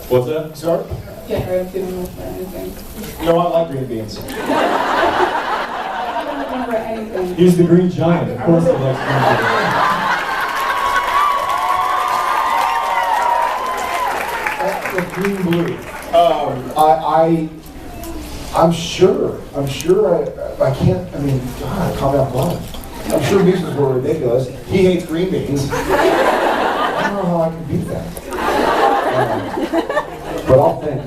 What's that? Sorry? Can't really do anything. No, I like green beans. I don't remember anything. He's the green giant. Of course he likes green beans. The green blue. I'm sure I can't, I mean, God, caught me off guard. I'm sure music were ridiculous. He hates green beans. I don't know how I can beat that. But I'll think.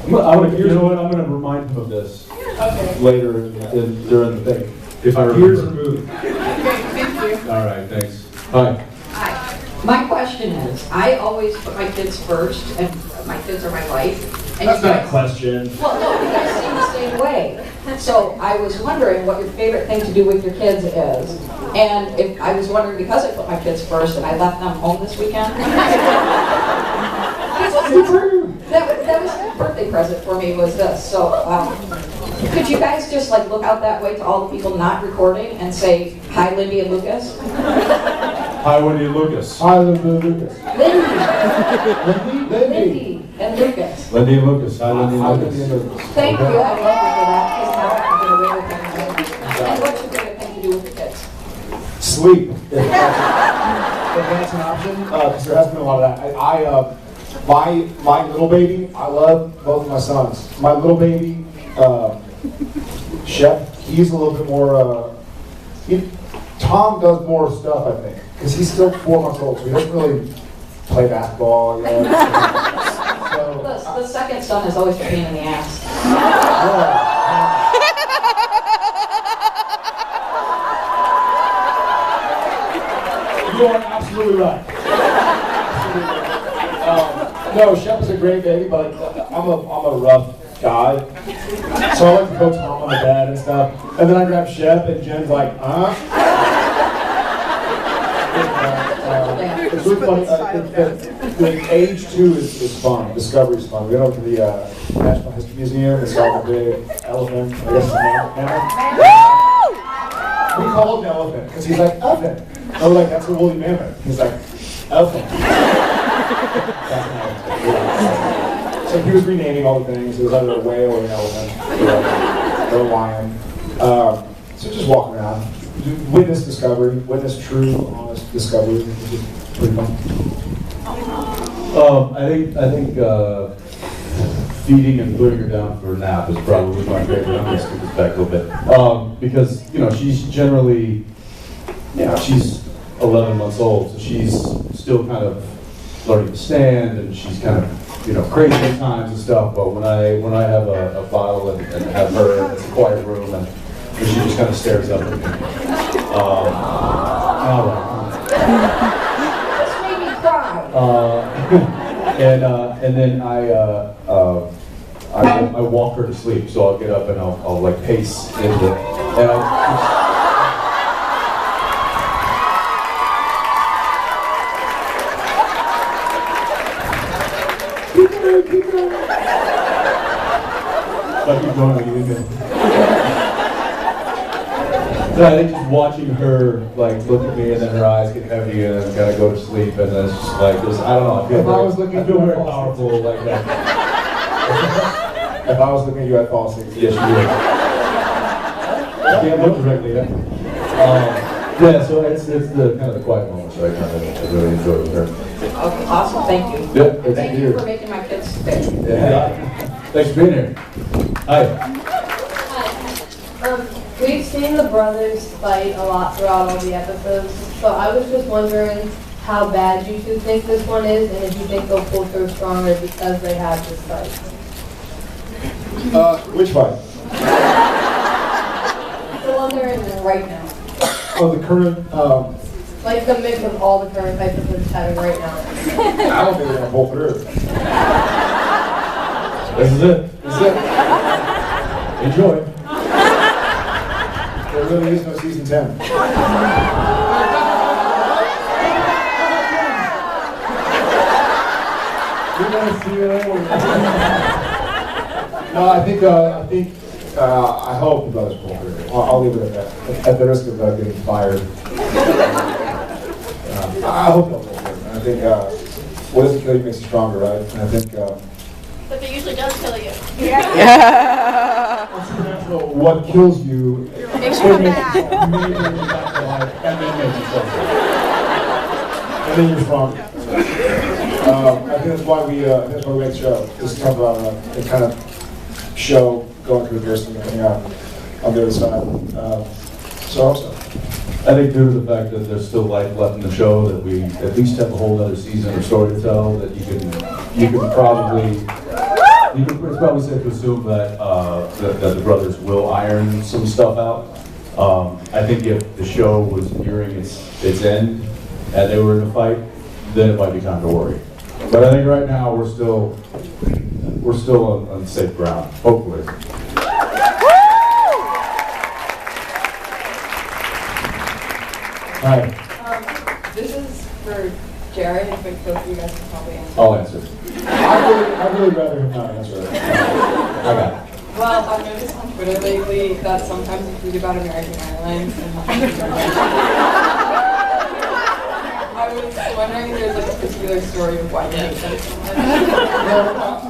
You know what? I'm going to remind him of this Okay. later during the thing. If I remember. Here's the movie. Okay, thank you. All right, thanks. Hi. Hi. My question is, I always put my kids first, and my kids are my life. And That's you not a guys, question. well, no, you guys seem the same way. So I was wondering what your favorite thing to do with your kids is. And if I was wondering, because I put my kids first and I left them home this weekend. that was a birthday present for me, was this. So could you guys just like look out that way to all the people not recording and say, hi, Lindy and Lucas? Hi, Wendy and Lucas. Hi, Lindy and Lucas. Lindy Lindy. and Lucas. Lindy and Lucas. Hi, Lindy and Lucas. Thank you, I love you for that, because now I can get away with things. And what's your favorite thing to do with the kids? Sleep. If that's an option, because there has been a lot of that. My little baby, I love both of my sons. My little baby, Shep, he's a little bit more, Tom does more stuff, I think, because he's still 4 months old, so he doesn't really play basketball yet. The second son is always a pain in the ass. You are absolutely right. No, Shep is a great baby, but I'm a rough guy. So I like to coach Tom on the dad and stuff. And then I grab Shep and Jen's like, it's really funny. The age 2 is fun. Discovery is fun. We went over to the National History Museum and saw the big elephant. I guess it's an mammoth. We call him elephant because he's like, elephant. I was like, that's a woolly mammoth. He's like, elephant. So he was renaming all the things. It was either a whale or an elephant, or a lion. So just walk around, witness discovery, witness true, honest discovery, which is pretty fun. I think feeding and putting her down for a nap is probably my favorite. I'm going to skip this back a little bit. Because, she's generally, she's 11 months old, so she's still kind of learning to stand, and she's kind of, crazy at times and stuff. But when I have a bottle and have her in a quiet room, and she just kind of stares up at me. All right. This made me cry. And then I walk her to sleep, so I'll get up and I'll like pace into it, and keep going. I keep going with you. So I think just watching her like look at me and then her eyes get heavy and then kind of go to sleep, and then it's just like this. I don't know. I feel very powerful like that. If I was looking at you, I'd fall asleep. Yes, you would. Can't look directly at me. So it's the kind of the quiet moments right now that I really enjoy with her. Okay, awesome, thank you. Yep, Thank you for making my kids stay. Yeah. Thanks for being here. Hi. We've seen the brothers fight a lot throughout all the episodes, so I was just wondering how bad you two think this one is, and if you think they'll pull through stronger because they have this fight. Which fight? The one they're in right now. Oh, the current, Like the mix of all the current fights that they're just having right now. I don't think they're gonna pull through. This is it. This is it. Enjoy. There really is no season 10. No, I hope the brothers pull through. I'll leave it at that. At the risk of getting fired. I hope they'll pull through. I think what doesn't kill you makes you stronger, right? And I think But they usually does kill you. on Supernatural, what kills you Makes you come back. and then makes you stronger. And then you're stronger. I think that's why we make the show. Just talk about a kind of show going through adversity and coming out on the other side. So I hope so. I think due to the fact that there's still life left in the show, that we at least have a whole other season or story to tell, that you can probably, it's probably safe to assume that, that the brothers will iron some stuff out. I think if the show was nearing its end and they were in a fight, then it might be time to worry. But I think right now we're still on safe ground, hopefully. Hi, This is for Jared, if both of you guys can probably answer. I'll answer. I'd really rather him not answer it. I got it. Well, I've noticed on Twitter lately that sometimes you tweet about American Airlines and I was wondering if there's like a particular story of why you hate them so much.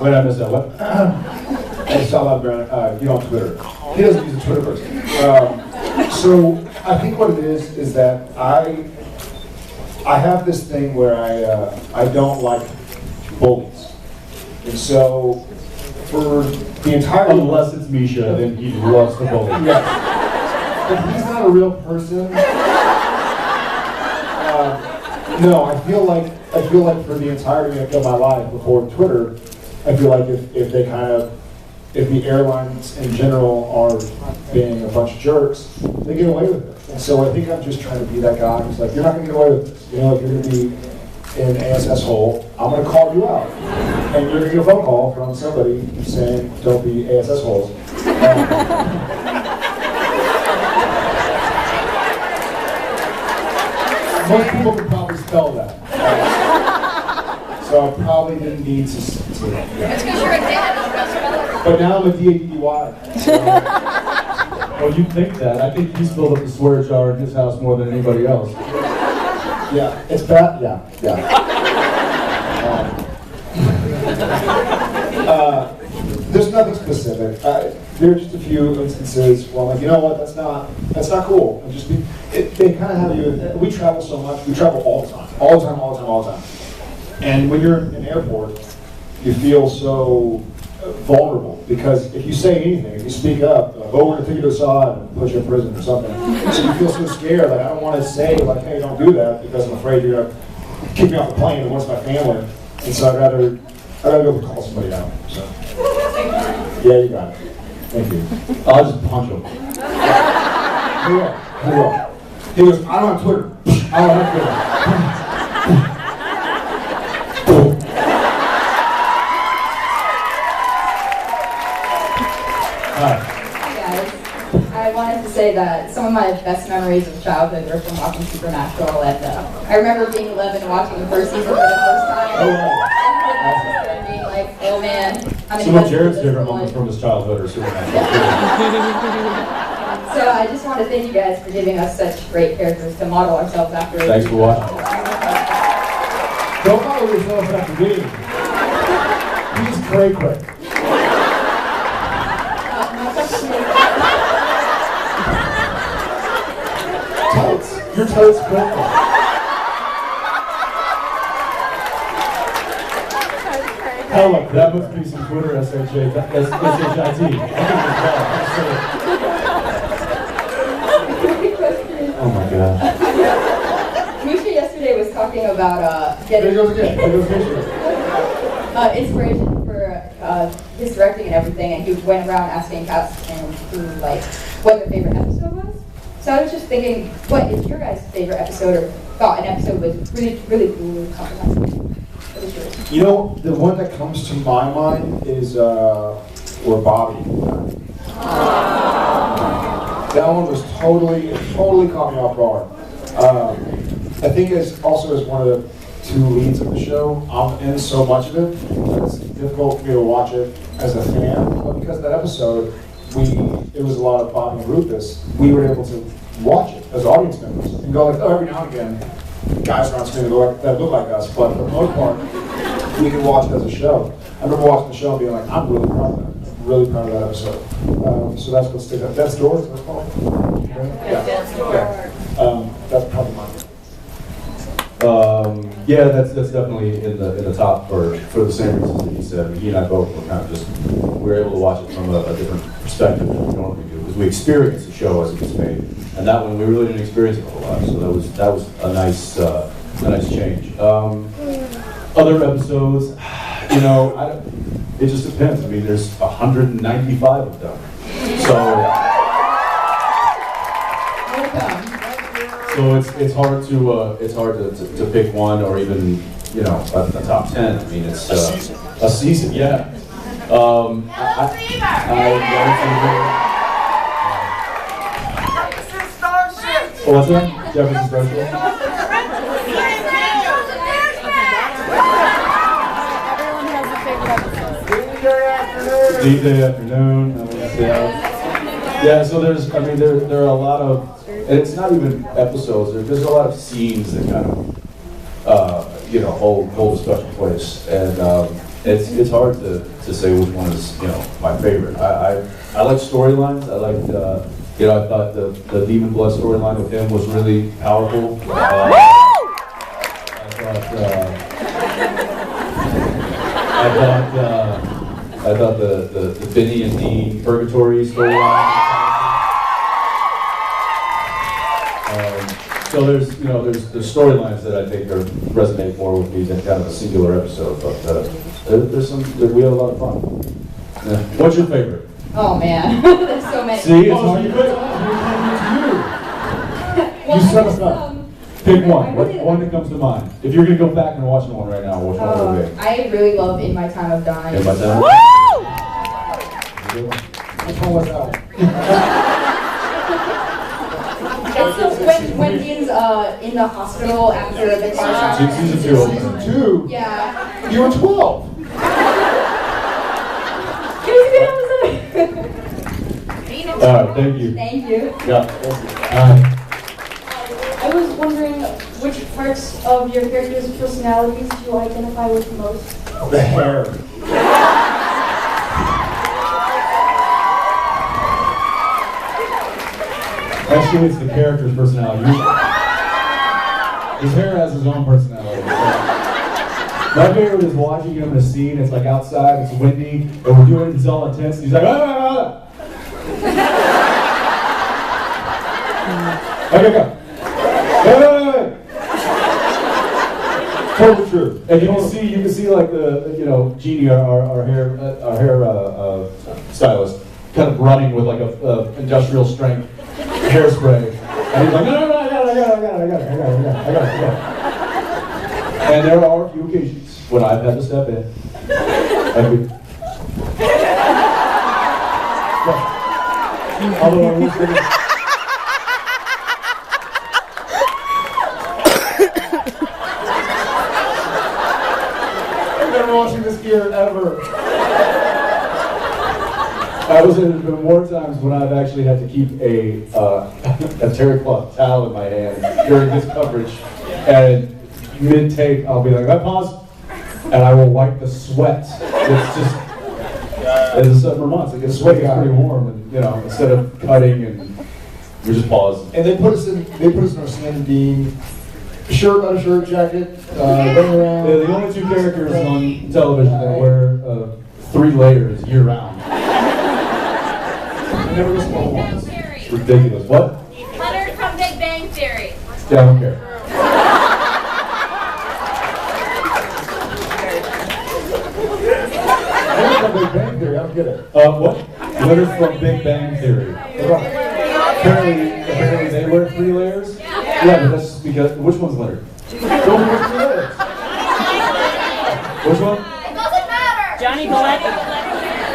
Wait, I missed that. What? I saw that Brandon, you know, on Twitter. He doesn't use a Twitter person. So I think what it is that I have this thing where I don't like bullies, and so for the entire Unless it's Misha, then he loves the bully. yes, but he's not a real person. No, I feel like for the entirety of my life before Twitter, I feel like if the airlines in general are being a bunch of jerks, they get away with it. And so I think I'm just trying to be that guy who's like, you're not going to get away with this. You know, if you're going to be in an ASS hole, I'm going to call you out. And you're going to get a phone call from somebody saying, don't be ASS holes. Most people could probably spell that. So I probably didn't need to yeah. It's because you're a dad, don't mess with it. But now I'm a D-A-D-D-Y. So, Well, you think that. I think he's filled up the swear jar in his house more than anybody else. yeah, it's bad. Yeah. There's nothing specific. There are just a few instances where I'm like, you know what, that's not cool. And just they kind of have you. We travel so much. We travel all the time. And when you're in an airport, you feel so vulnerable because if you say anything, if you speak up, we're going to take you to the side and put you in prison or something. So you feel so scared. Like I don't want to say like, hey, don't do that because I'm afraid you're going to kick me off the plane and what's my family. And so I'd rather be able to call somebody out. So yeah, you got it. Thank you. I'll just punch him. Who are? He goes, I don't have Twitter. I don't have Twitter. Hi guys. I wanted to say that some of my best memories of childhood were from watching Supernatural, and I remember being 11 watching the first season for the first time. Oh, wow. And being like, oh man, I'm Some of Jared's favorite moments from his childhood are Supernatural. So I just want to thank you guys for giving us such great characters to model ourselves after. Thanks for watching. Don't model yourself after me. He's cray cray. Totes. Your totes cray. Hell, that must be some Twitter SHIT. Oh my god. Misha yesterday was talking about There getting he goes again. There goes Misha. inspiration for his directing and everything, and he went around asking cast and crew like what their favorite episode was. So I was just thinking, what is your guys' favorite episode, or thought an episode was really, really cool, comprehensive? What is yours? You know, the one that comes to my mind is where Bobby. That one was totally caught me off guard. I think it's also as one of the two leads of the show. I'm in so much of it that it's difficult for me to watch it as a fan. But because of that episode, it was a lot of Bobby and Rufus. We were able to watch it as audience members and go like, oh, every now and again, guys around screen that look like us, but for the most part, we can watch it as a show. I remember watching the show and being like, I'm really proud of that. I'm really proud of that episode. So that's what sticks out. Death's Door, is that called? Yeah. That's probably mine. Yeah, that's definitely in the top for the same reasons that you said. I mean, he and I both were kind of just, we were able to watch it from a different perspective than we normally do, because we experienced the show as it gets made, and that one we really didn't experience it a whole lot. So that was a nice change. Other episodes, you know, it just depends. I mean, there's 195 of them, so it's hard to pick one or even, you know, a top 10. I mean, it's a season, yeah. What's that? Jefferson Starship. D-Day Afternoon. Yeah, so there are a lot of, and it's not even episodes. There's a lot of scenes that kind of, you know, hold a special place, and it's hard to say which one is, you know, my favorite. I like storylines. I liked, you know, I thought the Demon Blood storyline with him was really powerful. I thought the Vinny and Dean Purgatory storyline. So there's storylines that I think resonate more with me than kind of a singular episode. But we had a lot of fun. Yeah. What's your favorite? Oh man, there's so many. See, it's hard to pick. You set us up. Pick one. One that comes to mind. If you're going to go back and watch one right now, which one would it be? I really love In My Time of Dying. In My Time? Which one was that? It's when Dean's in the hospital after the car crash. Season 2. Season 2? Yeah. You were 12. It was a good episode. All right, thank you. Thank you. Yeah. I was wondering which parts of your character's personalities do you identify with most? The hair. Actually, it's the character's personality. His hair has his own personality. My favorite is watching him in a scene. It's like outside, it's windy, and we're doing it, it's all intense. And he's like, ah! Okay, go. Hey! Totally true. And you can see like the, you know, Jeannie, our hair stylist, kind of running with like a industrial strength hairspray. And he's like, no, I got it. And there are a few occasions when I've had to step in. Although I was gonna, I've never watching this gear ever. there's been more times when I've actually had to keep a terry cloth towel in my hand during this coverage, and mid-take I'll be like, I pause, and I will wipe the sweat. It's just, it's summer months, it gets sweaty, it's pretty warm, and you know, instead of cutting, and we just pause. And they put us in our Sam Dean shirt, undershirt, jacket, running around. They're the only two characters on television that wear 3 layers year round. Never was small ones. It's ridiculous. What? Leonard from Big Bang Theory. Yeah, I don't care. Leonard from Big Bang Theory, I don't get it. What? Leonard from Big Bang Theory. Apparently they wear 3 layers? Yeah, but that's because, which one's Leonard? Don't wear 3 layers. Which one? It doesn't matter. Johnny Galecki.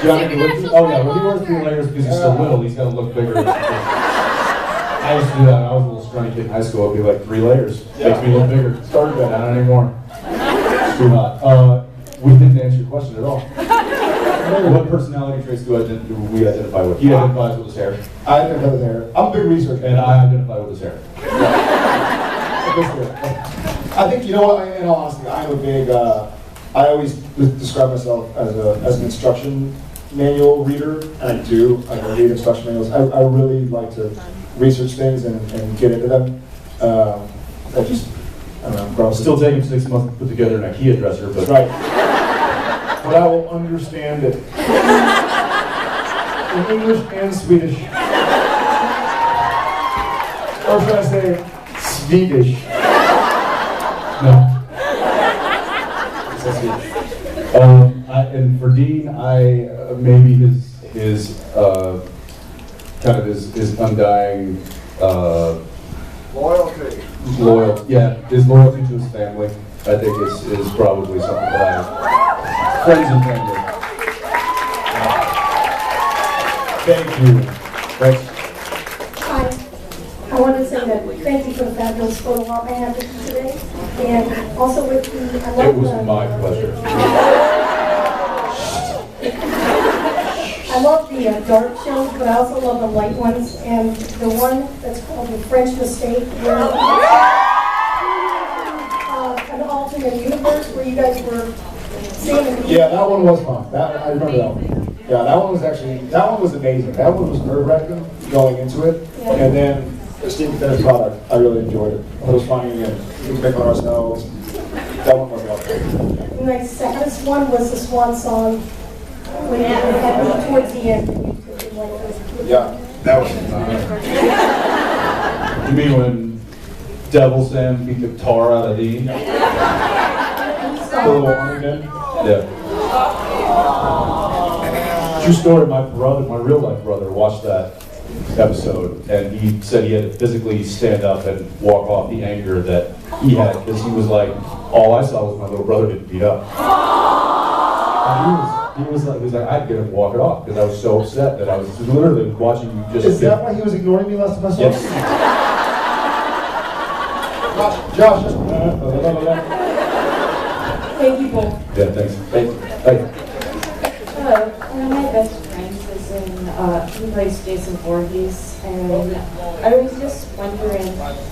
Johnny Galecki? Oh yeah, well he wears 3 layers because he's so little, he's got to look bigger. I used to do that when I was a little scrawny kid in high school. I'd be like 3 layers. Makes me look bigger. Started that, not anymore. It's too hot. We didn't answer your question at all. What personality traits do we identify with? He identifies with his hair. I identify with hair. I'm a big researcher. And I identify with his hair. A I think, you know what, in all honesty, I'm a big, I always describe myself as an instruction manual reader, and I do. I read instruction manuals. I really like to research things and get into them. I don't know, probably. Still taking 6 months to put together an IKEA dresser, but Right. But I will understand it. In English and Swedish. Or should I say, Swedish? no. And for Dean, maybe his kind of his undying Loyalty. his loyalty to his family. I think is probably something that friends and family. Thank you. Thanks. Hi. I want to say that thank you for the fabulous photo op I had with you today. And also with the, I love It was my pleasure. I love the dark shows, but I also love the light ones. And the one that's called The French Mistake, where an alternate universe where you guys were seeing. Yeah, that one was fun. I remember that one. Yeah, that one was amazing. That one was nerve-wracking going into it. Yeah. And then seeing the finished product, I really enjoyed it. It was funny and we could make on ourselves. That one was awesome. And my saddest one was the swan song when you had me towards the end. And you took it like this. Yeah, that was You mean when Devil Sam beat the tar out of Dean? the little ornament. Yeah. True story, my real life brother watched that episode and he said he had to physically stand up and walk off the anger that he had because he was like, all I saw was my little brother getting beat up. And he was like, I had to get him to walk it off because I was so upset that I was literally watching you just. Is that why he was ignoring me last time I saw Yes. him? Josh, just. Thank you both. Yeah, thanks. Thanks. Hello, one of my best friends is he plays Jason Voorhees, and I was just wondering,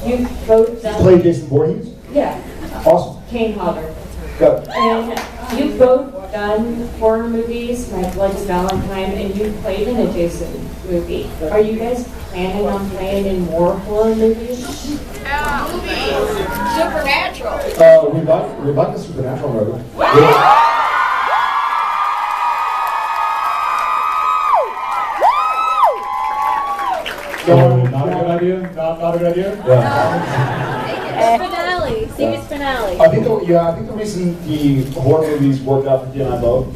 you both You done, played Jason Voorhees? yeah, Awesome. Kane Hodder, Good. and you've both done horror movies, My Bloody Valentine, and you played in a Jason movie. Are you guys planning on playing in more horror movies? Supernatural. We like the Supernatural movie. So, not a good idea? Not a good idea? Yeah. Finale. Series finale. I think the reason the horror movies worked out for you and I both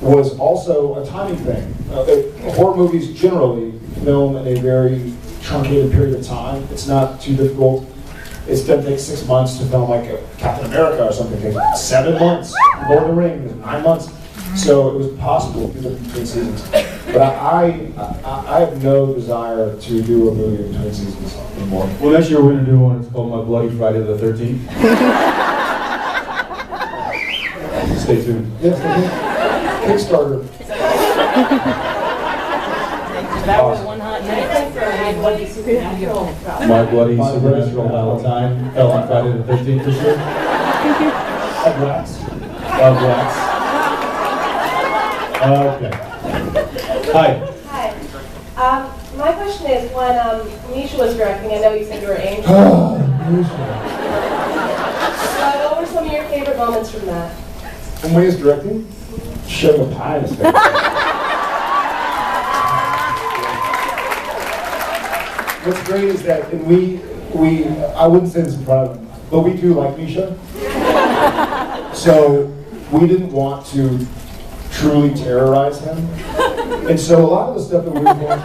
was also a timing thing. Horror movies generally film in a very truncated period of time. It's not too difficult. It doesn't take 6 months to film like Captain America or something. It takes 7 months. Lord of the Rings, 9 months. So it was possible to do them between seasons. But I have no desire to do a movie between seasons anymore. Well, next year we're going to do one. It's called My Bloody Friday the 13th. Stay tuned. Yes, Kickstarter. That was one hot minute for My Bloody Supernatural. My Bloody Supernatural Valentine fell on Friday the 13th this year. Of wax. Of wax. Okay. Hi. Hi. My question is, when Misha was directing, I know you said you were angry. What were some of your favorite moments from that? When we was directing, shoving a pie in his face. What's great is that, and I wouldn't say this in front of him, but we do like Misha. So we didn't want to truly terrorize him. And so a lot of the stuff that we were going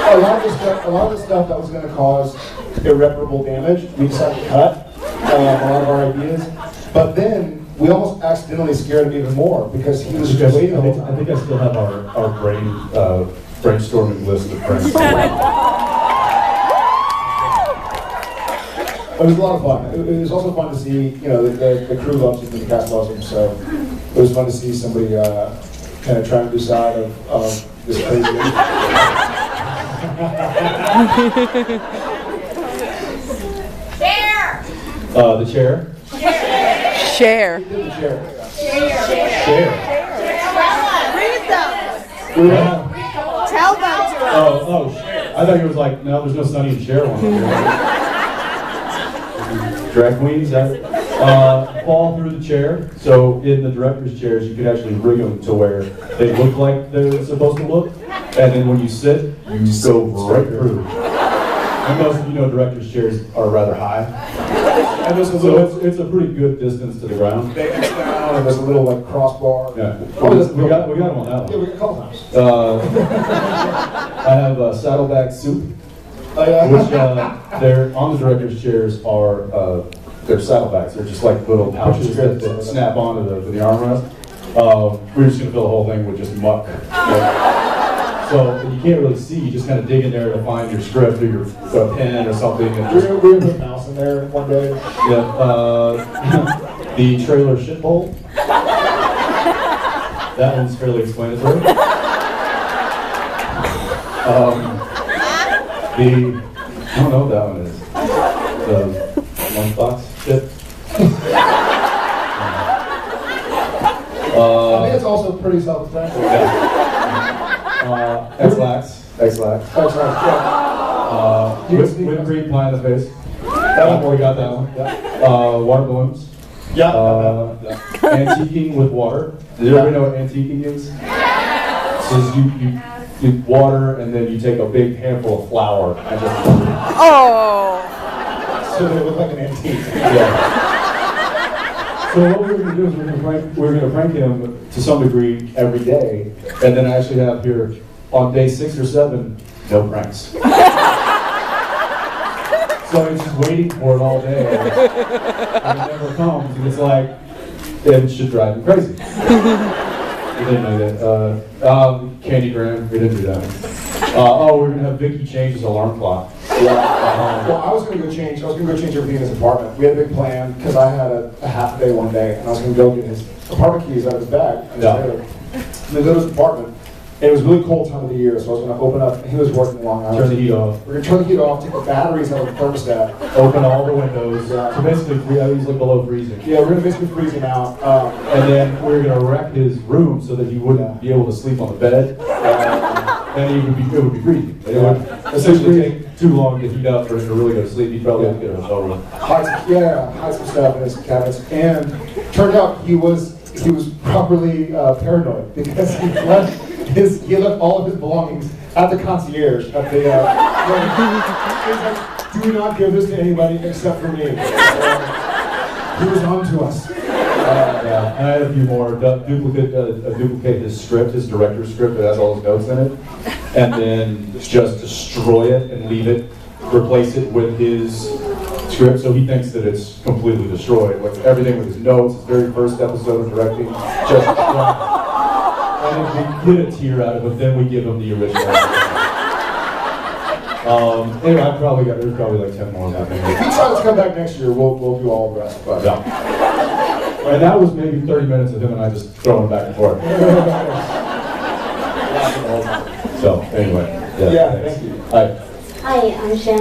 a lot of the stuff that was going to cause irreparable damage, we decided to cut a lot of our ideas. But then we almost accidentally scared him even more because he was just waiting. I think I still have our brainstorming list of friends. It was a lot of fun. It was also fun to see, the crew loves him, the cast loves him, so it was fun to see somebody kind of trying to decide of this crazy. The chair. Share. He did the chair. Chair. Read them. Tell them to us. Oh, I thought he was like, no, there's no Sonny and Cher one. Drag queens, fall through the chair. So in the director's chairs, you can actually rig them to where they look like they're supposed to look, and then when you sit, you go right through. And most of you know director's chairs are rather high, And there's a so little, it's a pretty good distance to the ground. they X down, and there's a little like crossbar. Yeah, Oh, that's we got them on that Yeah, one. we got a couple times. I have saddleback soup. Oh, yeah. Which they're on the director's chairs are they're saddlebags. They're just like little pouches that snap onto the armrest. We're just gonna fill the whole thing with just muck. So you can't really see. You just kind of dig in there to find your script or your pen or something. And We're just, gonna put a mouse in there one day. yeah, the trailer shit bowl. That one's fairly explanatory. I don't know what that one is. The lunchbox shit. I think it's also pretty self-explanatory. X-Lax. That's right, yeah. Whipped cream pie in the face. That one, We got that one. Yeah. Water balloons. Yeah. Antiquing with water. Does everybody know what antiquing is? So you water and then you take a big handful of flour and just Oh. So they look like an antique. yeah. So what we're going to do is we're going to prank him to some degree every day, and then I actually have here on day 6 or 7 no pranks. So he's just waiting for it all day, and it never comes, and it's like it should drive him crazy. We didn't do that. Candygram, we didn't do that. We're gonna have Vicky change his alarm clock. Well, I was gonna go change everything in his apartment. We had a big plan, because I had a half day one day, and I was gonna go get his apartment keys out of his bag. And Yeah. and then go to his apartment. And it was a really cold time of the year, so I was gonna open up, and he was working long hours. Turn the heat off. We're gonna turn the heat off, take the batteries out of the thermostat. Open all the windows. So basically, he's like below freezing. Yeah, we're gonna basically freeze him out. And then we're gonna wreck his room so that he wouldn't be able to sleep on the bed. And it would be freezing. It would essentially take too long to heat up for him to really go to sleep. He'd probably have to get a hotel room. Hide some stuff in his cabinets. And turned out he was properly paranoid, because he left all of his belongings at the concierge at the. He was like, "Do not give this to anybody except for me." He was on to us. Yeah, and I had a few more. Duplicate his script, his director's script that has all his notes in it, and then just destroy it and leave it, replace it with his script, so he thinks that it's completely destroyed. Like everything with his notes, his very first episode of directing, just destroyed. And if we get a tear out of it, then we give him the original. Anyway, there's probably like 10 more. If he decides to come back next year, we'll do all the rest. But Yeah. And that was maybe 30 minutes of him and I just throwing back and forth. So, anyway. Yeah, thanks. thank you. Hi. Hi, I'm Shannon.